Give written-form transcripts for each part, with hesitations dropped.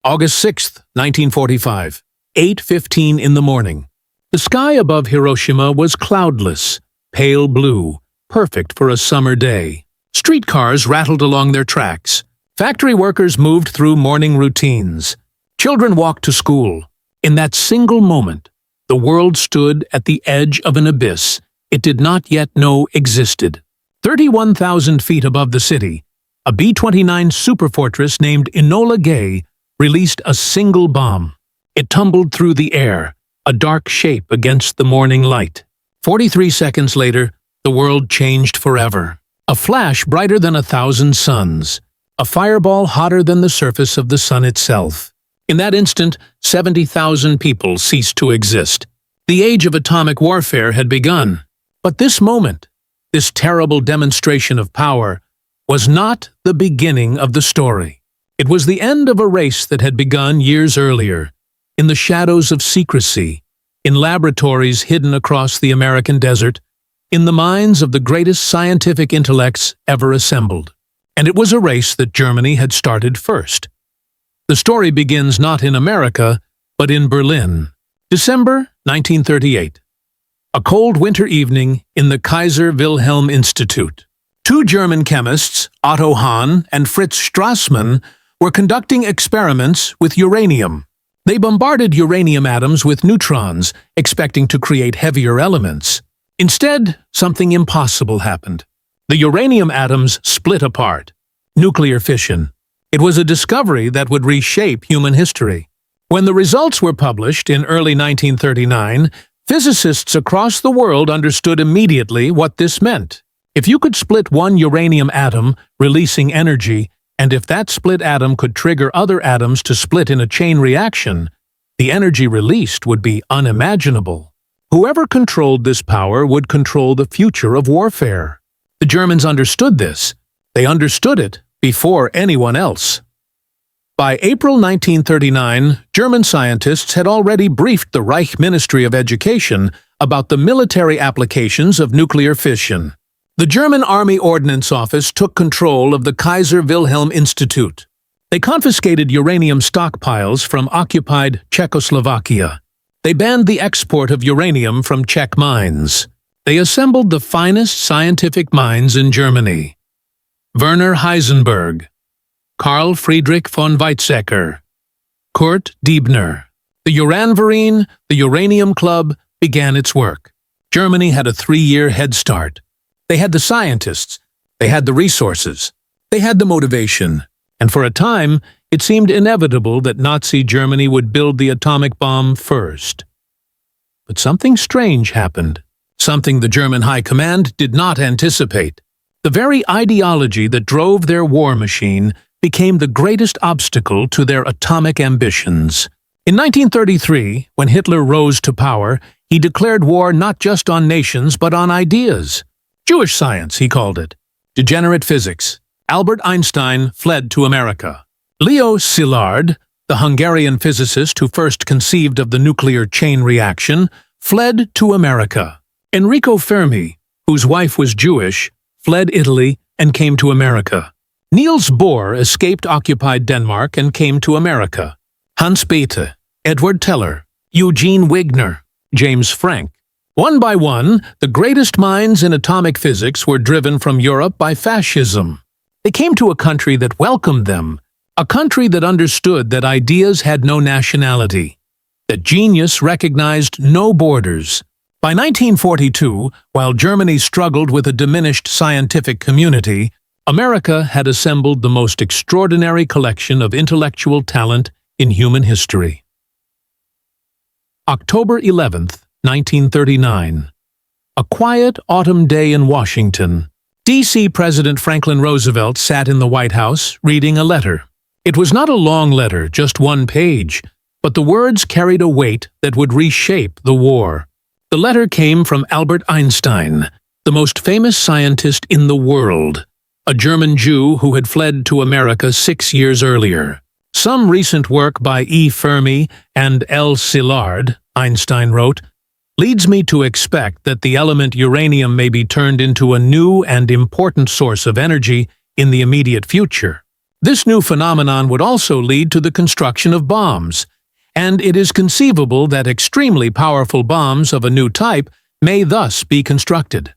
August 6th, 1945, 8:15 in the morning. The sky above Hiroshima was cloudless, pale blue, perfect for a summer day. Streetcars rattled along their tracks. Factory workers moved through morning routines. Children walked to school. In that single moment, the world stood at the edge of an abyss it did not yet know existed. 31,000 feet above the city, a B-29 superfortress named Enola Gay released a single bomb. It tumbled through the air, a dark shape against the morning light. 43 seconds later, the world changed forever. A flash brighter than 1,000 suns. A fireball hotter than the surface of the sun itself. In that instant, 70,000 people ceased to exist. The age of atomic warfare had begun. But this moment, this terrible demonstration of power, was not the beginning of the story. It was the end of a race that had begun years earlier, in the shadows of secrecy, in laboratories hidden across the American desert, in the minds of the greatest scientific intellects ever assembled. And it was a race that Germany had started first. The story begins not in America, but in Berlin. December 1938. A cold winter evening in the Kaiser Wilhelm Institute. Two German chemists, Otto Hahn and Fritz Strassmann, were conducting experiments with uranium. They bombarded uranium atoms with neutrons, expecting to create heavier elements. Instead, something impossible happened. The uranium atoms split apart. Nuclear fission. It was a discovery that would reshape human history. When the results were published in early 1939, physicists across the world understood immediately what this meant. If you could split one uranium atom, releasing energy, and if that split atom could trigger other atoms to split in a chain reaction, the energy released would be unimaginable. Whoever controlled this power would control the future of warfare. The Germans understood this. They understood it before anyone else. By April 1939, German scientists had already briefed the Reich Ministry of Education about the military applications of nuclear fission. The German Army Ordnance Office took control of the Kaiser Wilhelm Institute. They confiscated uranium stockpiles from occupied Czechoslovakia. They banned the export of uranium from Czech mines. They assembled the finest scientific minds in Germany. Werner Heisenberg, Carl Friedrich von Weizsäcker, Kurt Diebner. The Uranverein, the Uranium Club, began its work. Germany had a 3-year head start. They had the scientists, they had the resources, they had the motivation, and for a time, it seemed inevitable that Nazi Germany would build the atomic bomb first. But something strange happened, something the German High Command did not anticipate. The very ideology that drove their war machine became the greatest obstacle to their atomic ambitions. In 1933, when Hitler rose to power, he declared war not just on nations but on ideas. Jewish science, he called it. Degenerate physics. Albert Einstein fled to America. Leo Szilard, the Hungarian physicist who first conceived of the nuclear chain reaction, fled to America. Enrico Fermi, whose wife was Jewish, fled Italy and came to America. Niels Bohr escaped occupied Denmark and came to America. Hans Bethe, Edward Teller, Eugene Wigner, James Franck. One by one, the greatest minds in atomic physics were driven from Europe by fascism. They came to a country that welcomed them, a country that understood that ideas had no nationality, that genius recognized no borders. By 1942, while Germany struggled with a diminished scientific community, America had assembled the most extraordinary collection of intellectual talent in human history. October 11th, 1939. A quiet autumn day in Washington. D.C. President Franklin Roosevelt sat in the White House reading a letter. It was not a long letter, just one page, but the words carried a weight that would reshape the war. The letter came from Albert Einstein, the most famous scientist in the world, a German Jew who had fled to America 6 years earlier. Some recent work by E. Fermi and L. Szilard, Einstein wrote, leads me to expect that the element uranium may be turned into a new and important source of energy in the immediate future. This new phenomenon would also lead to the construction of bombs, and it is conceivable that extremely powerful bombs of a new type may thus be constructed.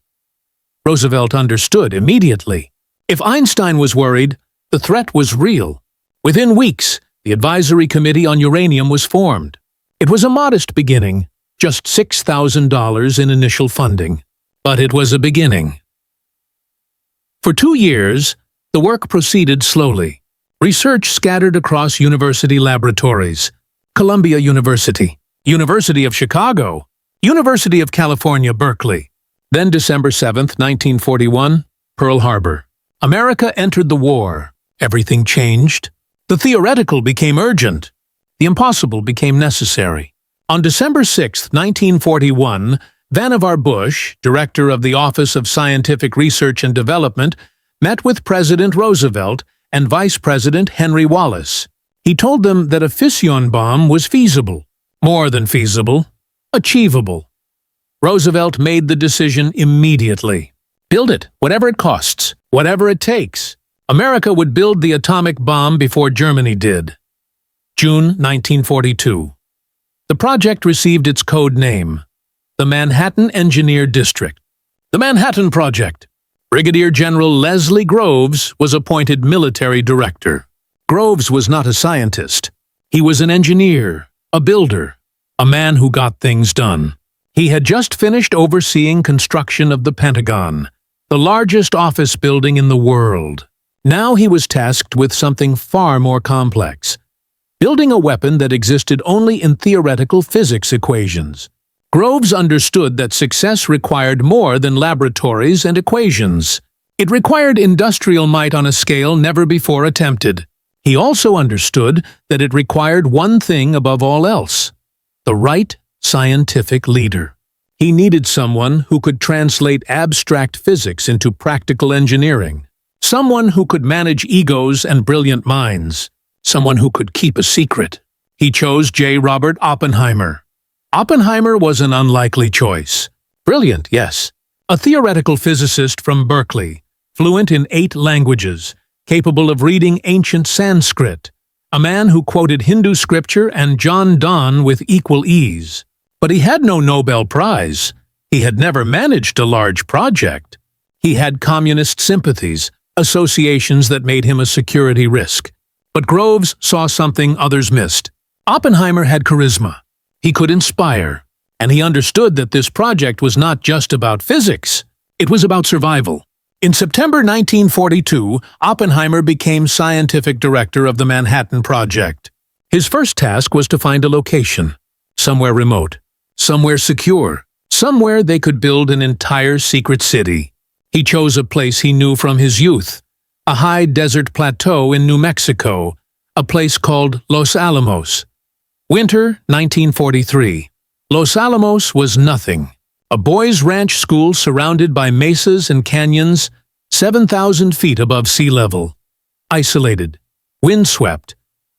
Roosevelt understood immediately. If Einstein was worried, the threat was real. Within weeks, the Advisory Committee on Uranium was formed. It was a modest beginning, just $6,000 in initial funding. But it was a beginning. For 2 years, the work proceeded slowly. Research scattered across university laboratories: Columbia University, University of Chicago, University of California, Berkeley. Then December 7, 1941, Pearl Harbor. America entered the war. Everything changed. The theoretical became urgent. The impossible became necessary. On December 6, 1941, Vannevar Bush, director of the Office of Scientific Research and Development, met with President Roosevelt and Vice President Henry Wallace. He told them that a fission bomb was feasible, more than feasible, achievable. Roosevelt made the decision immediately. Build it, whatever it costs, whatever it takes. America would build the atomic bomb before Germany did. June 1942. The project received its code name, the Manhattan Engineer District. The Manhattan Project. Brigadier General Leslie Groves was appointed military director. Groves was not a scientist. He was an engineer, a builder, a man who got things done. He had just finished overseeing construction of the Pentagon, the largest office building in the world. Now he was tasked with something far more complex: building a weapon that existed only in theoretical physics equations. Groves understood that success required more than laboratories and equations. It required industrial might on a scale never before attempted. He also understood that it required one thing above all else: the right scientific leader. He needed someone who could translate abstract physics into practical engineering. Someone who could manage egos and brilliant minds. Someone who could keep a secret. He chose J. Robert Oppenheimer. Oppenheimer was an unlikely choice. Brilliant, yes. A theoretical physicist from Berkeley, fluent in 8 languages, capable of reading ancient Sanskrit. A man who quoted Hindu scripture and John Donne with equal ease. But he had no Nobel Prize. He had never managed a large project. He had communist sympathies, associations that made him a security risk. But Groves saw something others missed. Oppenheimer had charisma. He could inspire. And he understood that this project was not just about physics. It was about survival. In September 1942, Oppenheimer became scientific director of the Manhattan Project. His first task was to find a location. Somewhere remote. Somewhere secure. Somewhere they could build an entire secret city. He chose a place he knew from his youth. A high desert plateau in New Mexico. A place called Los Alamos. Winter 1943. Los Alamos was nothing. A boys' ranch school surrounded by mesas and canyons, 7,000 feet above sea level. Isolated, windswept,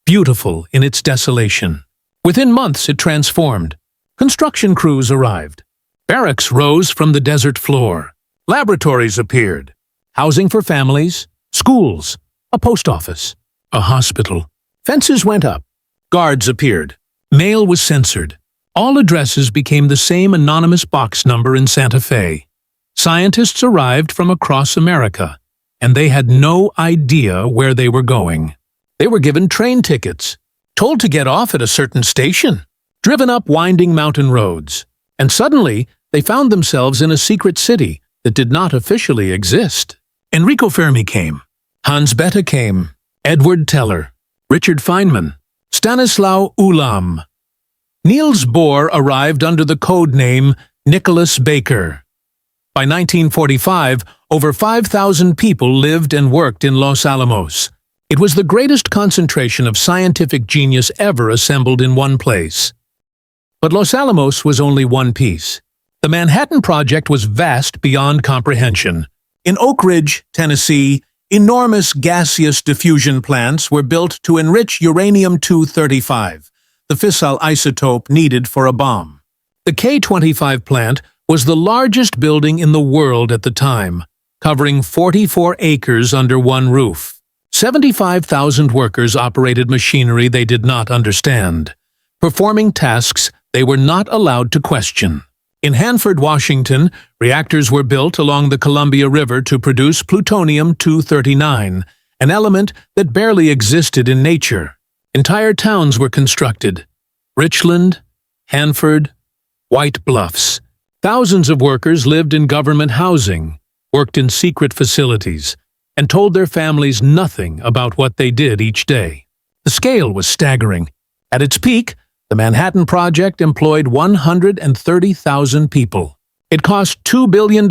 beautiful in its desolation. Within months it transformed. Construction crews arrived. Barracks rose from the desert floor. Laboratories appeared. Housing for families, schools, a post office, a hospital. Fences went up. Guards appeared. Mail was censored. All addresses became the same anonymous box number in Santa Fe. Scientists arrived from across America, and they had no idea where they were going. They were given train tickets, told to get off at a certain station, driven up winding mountain roads, and suddenly they found themselves in a secret city that did not officially exist. Enrico Fermi came. Hans Bethe came. Edward Teller. Richard Feynman. Stanislaw Ulam. Niels Bohr arrived under the code name Nicholas Baker. By 1945, over 5,000 people lived and worked in Los Alamos. It was the greatest concentration of scientific genius ever assembled in one place. But Los Alamos was only one piece. The Manhattan Project was vast beyond comprehension. In Oak Ridge, Tennessee, enormous gaseous diffusion plants were built to enrich uranium-235, the fissile isotope needed for a bomb. The K-25 plant was the largest building in the world at the time, covering 44 acres under one roof. 75,000 workers operated machinery they did not understand, performing tasks they were not allowed to question. In Hanford, Washington, reactors were built along the Columbia River to produce plutonium-239, an element that barely existed in nature. Entire towns were constructed: Richland, Hanford, White Bluffs. Thousands of workers lived in government housing, worked in secret facilities, and told their families nothing about what they did each day. The scale was staggering. At its peak, the Manhattan Project employed 130,000 people. It cost $2 billion,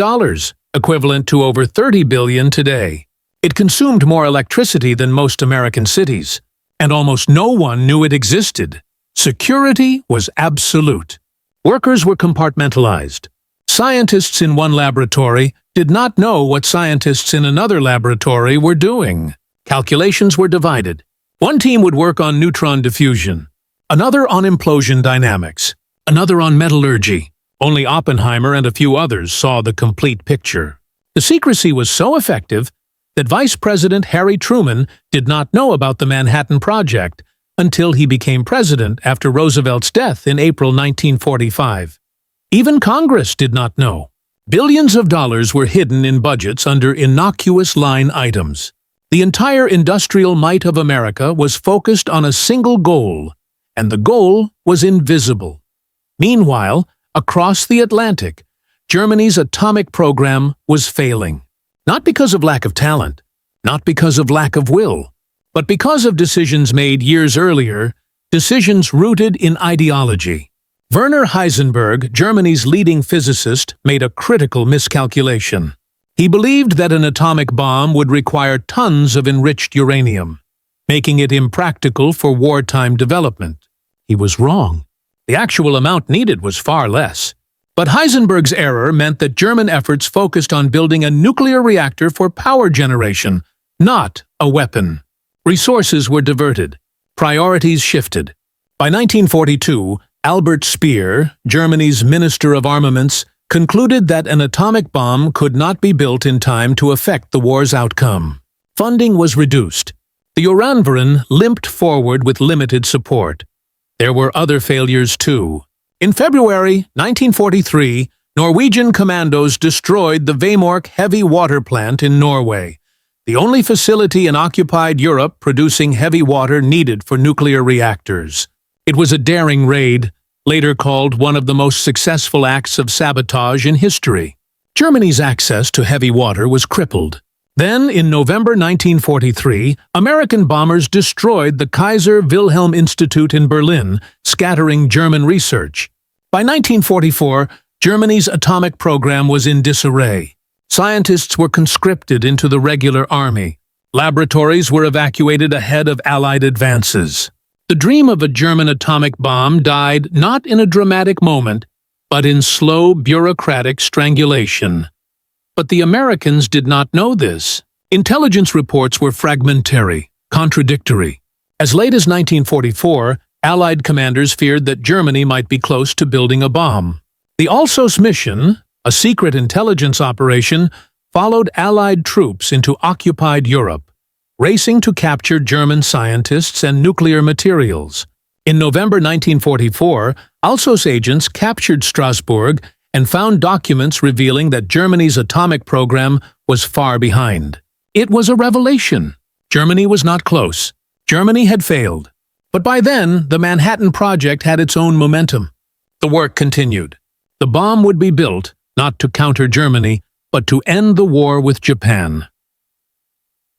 equivalent to over $30 billion today. It consumed more electricity than most American cities, and almost no one knew it existed. Security was absolute. Workers were compartmentalized. Scientists in one laboratory did not know what scientists in another laboratory were doing. Calculations were divided. One team would work on neutron diffusion, another on implosion dynamics, another on metallurgy. Only Oppenheimer and a few others saw the complete picture. The secrecy was so effective that Vice President Harry Truman did not know about the Manhattan Project until he became president after Roosevelt's death in April 1945. Even Congress did not know. Billions of dollars were hidden in budgets under innocuous line items. The entire industrial might of America was focused on a single goal, and the goal was invisible. Meanwhile, across the Atlantic, Germany's atomic program was failing. Not because of lack of talent, not because of lack of will, but because of decisions made years earlier, decisions rooted in ideology. Werner Heisenberg, Germany's leading physicist, made a critical miscalculation. He believed that an atomic bomb would require tons of enriched uranium, making it impractical for wartime development. He was wrong. The actual amount needed was far less. But Heisenberg's error meant that German efforts focused on building a nuclear reactor for power generation, not a weapon. Resources were diverted. Priorities shifted. By 1942, Albert Speer, Germany's Minister of Armaments, concluded that an atomic bomb could not be built in time to affect the war's outcome. Funding was reduced. The Uranverein limped forward with limited support. There were other failures too. In February 1943, Norwegian commandos destroyed the Vemork heavy water plant in Norway, the only facility in occupied Europe producing heavy water needed for nuclear reactors. It was a daring raid, later called one of the most successful acts of sabotage in history. Germany's access to heavy water was crippled. Then, in November 1943, American bombers destroyed the Kaiser Wilhelm Institute in Berlin, scattering German research. By 1944, Germany's atomic program was in disarray. Scientists were conscripted into the regular army. Laboratories were evacuated ahead of Allied advances. The dream of a German atomic bomb died not in a dramatic moment, but in slow bureaucratic strangulation. But the Americans did not know this. Intelligence reports were fragmentary, contradictory. As late as 1944, Allied commanders feared that Germany might be close to building a bomb. The Alsos mission, a secret intelligence operation, followed Allied troops into occupied Europe, racing to capture German scientists and nuclear materials. In November 1944, Alsos agents captured Strasbourg and found documents revealing that Germany's atomic program was far behind. It was a revelation. Germany was not close. Germany had failed. But by then, the Manhattan Project had its own momentum. The work continued. The bomb would be built, not to counter Germany, but to end the war with Japan.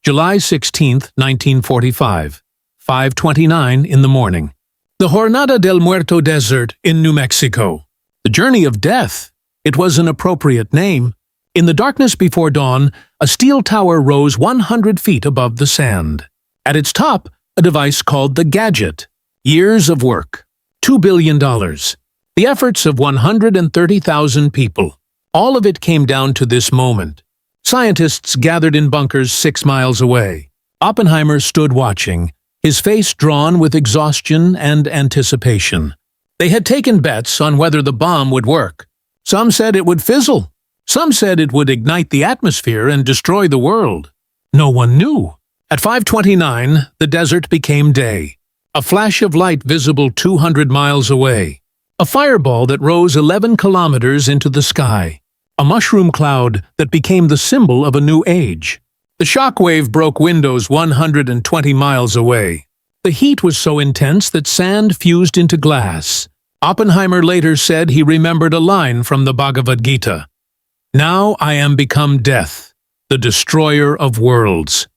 July 16, 1945, 5:29 in the morning. The Jornada del Muerto Desert in New Mexico. The Journey of Death. It was an appropriate name. In the darkness before dawn, a steel tower rose 100 feet above the sand. At its top, a device called the Gadget. Years of work. $2 billion. The efforts of 130,000 people. All of it came down to this moment. Scientists gathered in bunkers 6 miles away. Oppenheimer stood watching, his face drawn with exhaustion and anticipation. They had taken bets on whether the bomb would work. Some said it would fizzle. Some said it would ignite the atmosphere and destroy the world. No one knew. At 5:29, the desert became day. A flash of light visible 200 miles away. A fireball that rose 11 kilometers into the sky. A mushroom cloud that became the symbol of a new age. The shockwave broke windows 120 miles away. The heat was so intense that sand fused into glass. Oppenheimer later said he remembered a line from the Bhagavad Gita. "Now I am become death, the destroyer of worlds."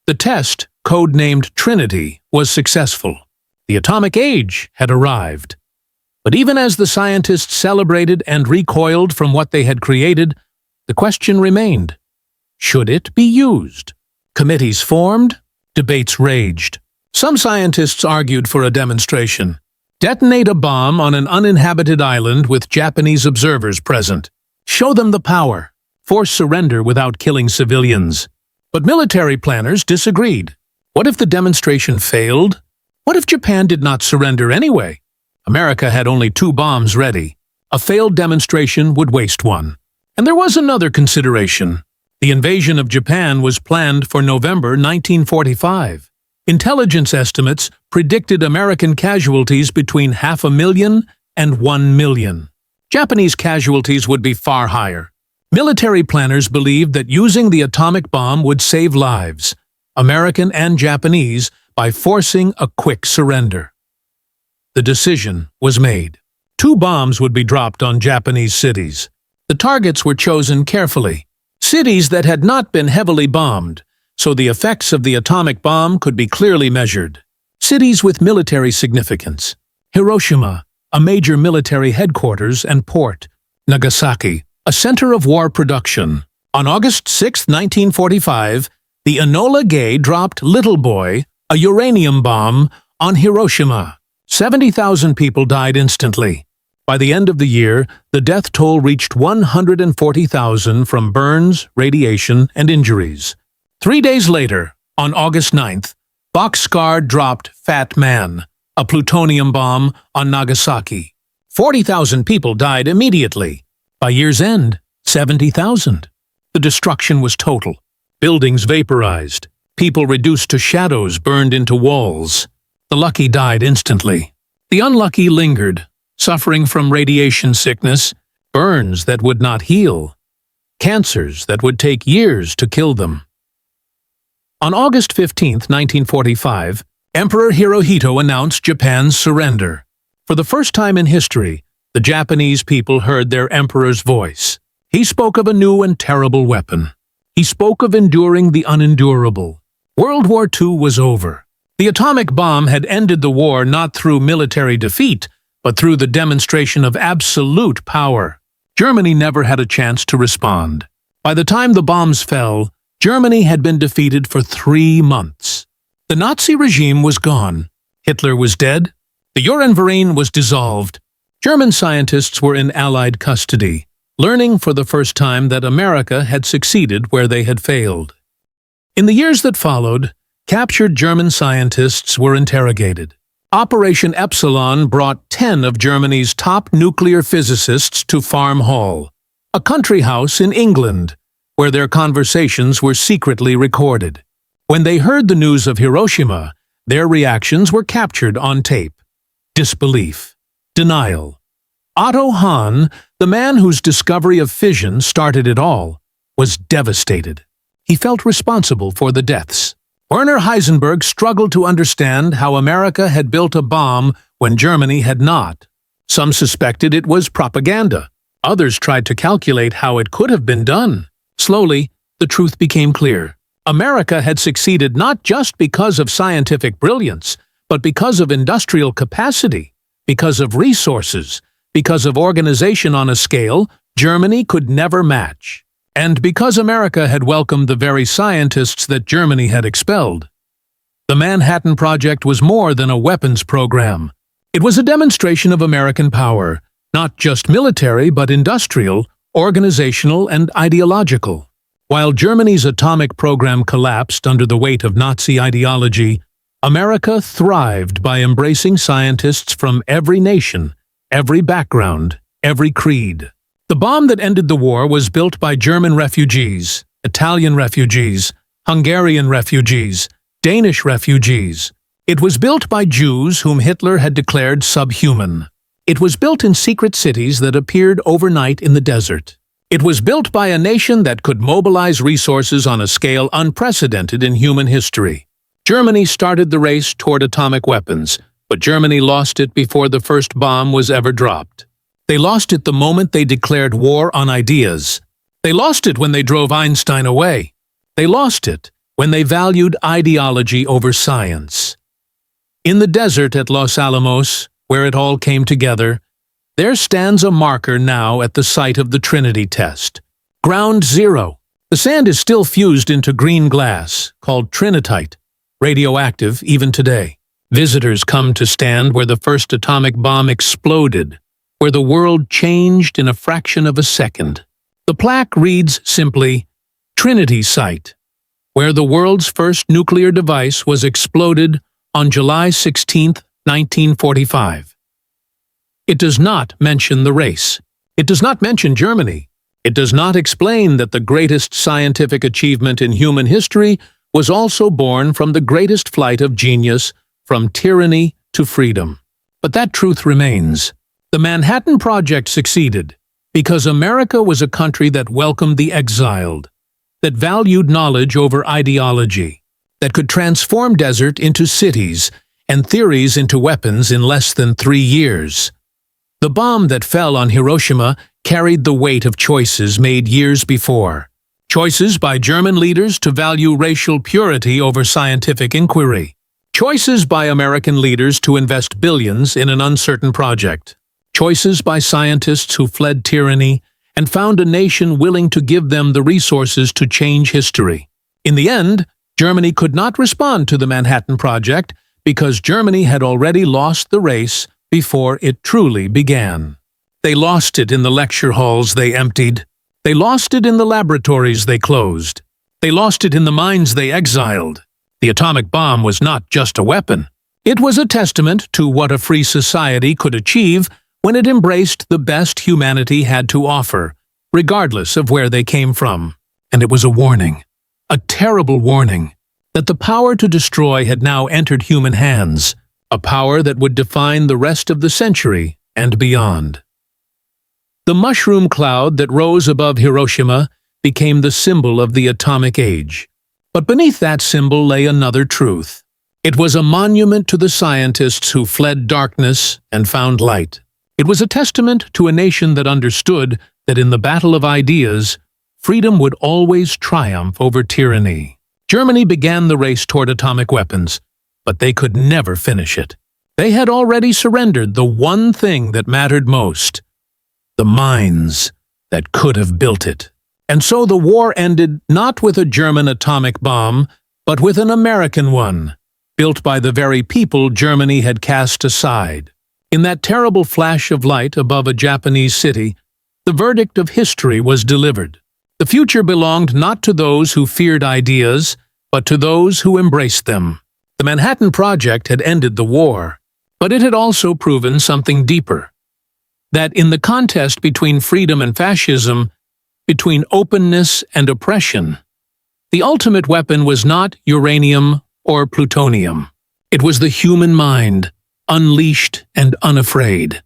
The test, codenamed Trinity, was successful. The atomic age had arrived. But even as the scientists celebrated and recoiled from what they had created, the question remained. Should it be used? Committees formed, debates raged. Some scientists argued for a demonstration. Detonate a bomb on an uninhabited island with Japanese observers present. Show them the power. Force surrender without killing civilians. But military planners disagreed. What if the demonstration failed? What if Japan did not surrender anyway? America had only 2 bombs ready. A failed demonstration would waste one. And there was another consideration. The invasion of Japan was planned for November 1945. Intelligence estimates predicted American casualties between 500,000 and 1 million. Japanese casualties would be far higher. Military planners believed that using the atomic bomb would save lives, American and Japanese, by forcing a quick surrender. The decision was made. 2 bombs would be dropped on Japanese cities. The targets were chosen carefully. Cities that had not been heavily bombed, so the effects of the atomic bomb could be clearly measured. Cities with military significance. Hiroshima, a major military headquarters and port. Nagasaki, a center of war production. On August 6, 1945, the Enola Gay dropped Little Boy, a uranium bomb, on Hiroshima. 70,000 people died instantly. By the end of the year, the death toll reached 140,000 from burns, radiation, and injuries. 3 days later, on August 9th, Bockscar dropped Fat Man, a plutonium bomb, on Nagasaki. 40,000 people died immediately. By year's end, 70,000. The destruction was total. Buildings vaporized. People reduced to shadows burned into walls. The lucky died instantly. The unlucky lingered, suffering from radiation sickness, burns that would not heal, cancers that would take years to kill them. On August 15, 1945, Emperor Hirohito announced Japan's surrender. For the first time in history, the Japanese people heard their emperor's voice. He spoke of a new and terrible weapon. He spoke of enduring the unendurable. World War II was over. The atomic bomb had ended the war not through military defeat, but through the demonstration of absolute power. Germany never had a chance to respond. By the time the bombs fell, Germany had been defeated for 3 months. The Nazi regime was gone. Hitler was dead. The Urenverein was dissolved. German scientists were in Allied custody, learning for the first time that America had succeeded where they had failed. In the years that followed, captured German scientists were interrogated. Operation Epsilon brought 10 of Germany's top nuclear physicists to Farm Hall, a country house in England, where their conversations were secretly recorded. When they heard the news of Hiroshima, their reactions were captured on tape. Disbelief. Denial. Otto Hahn, the man whose discovery of fission started it all, was devastated. He felt responsible for the deaths. Werner Heisenberg struggled to understand how America had built a bomb when Germany had not. Some suspected it was propaganda. Others tried to calculate how it could have been done. Slowly, the truth became clear. America had succeeded not just because of scientific brilliance, but because of industrial capacity, because of resources, because of organization on a scale Germany could never match, and because America had welcomed the very scientists that Germany had expelled. The Manhattan Project was more than a weapons program. It was a demonstration of American power, not just military but industrial, organizational, and ideological. While Germany's atomic program collapsed under the weight of Nazi ideology, America thrived by embracing scientists from every nation, every background, every creed. The bomb that ended the war was built by German refugees, Italian refugees, Hungarian refugees, Danish refugees. It was built by Jews whom Hitler had declared subhuman. It was built in secret cities that appeared overnight in the desert. It was built by a nation that could mobilize resources on a scale unprecedented in human history. Germany started the race toward atomic weapons, but Germany lost it before the first bomb was ever dropped. They lost it the moment they declared war on ideas. They lost it when they drove Einstein away. They lost it when they valued ideology over science. In the desert at Los Alamos, where it all came together, there stands a marker now at the site of the Trinity test. Ground Zero. The sand is still fused into green glass, called trinitite, radioactive even today. Visitors come to stand where the first atomic bomb exploded, where the world changed in a fraction of a second. The plaque reads simply, Trinity Site, where the world's first nuclear device was exploded on July 16, 1945. It does not mention the race. It does not mention Germany. It does not explain that the greatest scientific achievement in human history was also born from the greatest flight of genius from tyranny to freedom. But that truth remains. The Manhattan Project succeeded because America was a country that welcomed the exiled, that valued knowledge over ideology, that could transform desert into cities and theories into weapons in less than 3 years. The bomb that fell on Hiroshima carried the weight of choices made years before. Choices by German leaders to value racial purity over scientific inquiry. Choices by American leaders to invest billions in an uncertain project. Choices by scientists who fled tyranny and found a nation willing to give them the resources to change history. In the end, Germany could not respond to the Manhattan Project because Germany had already lost the race before it truly began. They lost it in the lecture halls they emptied. They lost it in the laboratories they closed. They lost it in the minds they exiled. The atomic bomb was not just a weapon. It was a testament to what a free society could achieve when it embraced the best humanity had to offer, regardless of where they came from. And it was a warning, a terrible warning, that the power to destroy had now entered human hands, a power that would define the rest of the century and beyond. The mushroom cloud that rose above Hiroshima became the symbol of the atomic age. But beneath that symbol lay another truth. It was a monument to the scientists who fled darkness and found light. It was a testament to a nation that understood that in the battle of ideas, freedom would always triumph over tyranny. Germany began the race toward atomic weapons, but they could never finish it. They had already surrendered the one thing that mattered most, the minds that could have built it. And so the war ended not with a German atomic bomb, but with an American one, built by the very people Germany had cast aside. In that terrible flash of light above a Japanese city, the verdict of history was delivered. The future belonged not to those who feared ideas, but to those who embraced them. The Manhattan Project had ended the war, but it had also proven something deeper. That in the contest between freedom and fascism, between openness and oppression, the ultimate weapon was not uranium or plutonium. It was the human mind, unleashed and unafraid.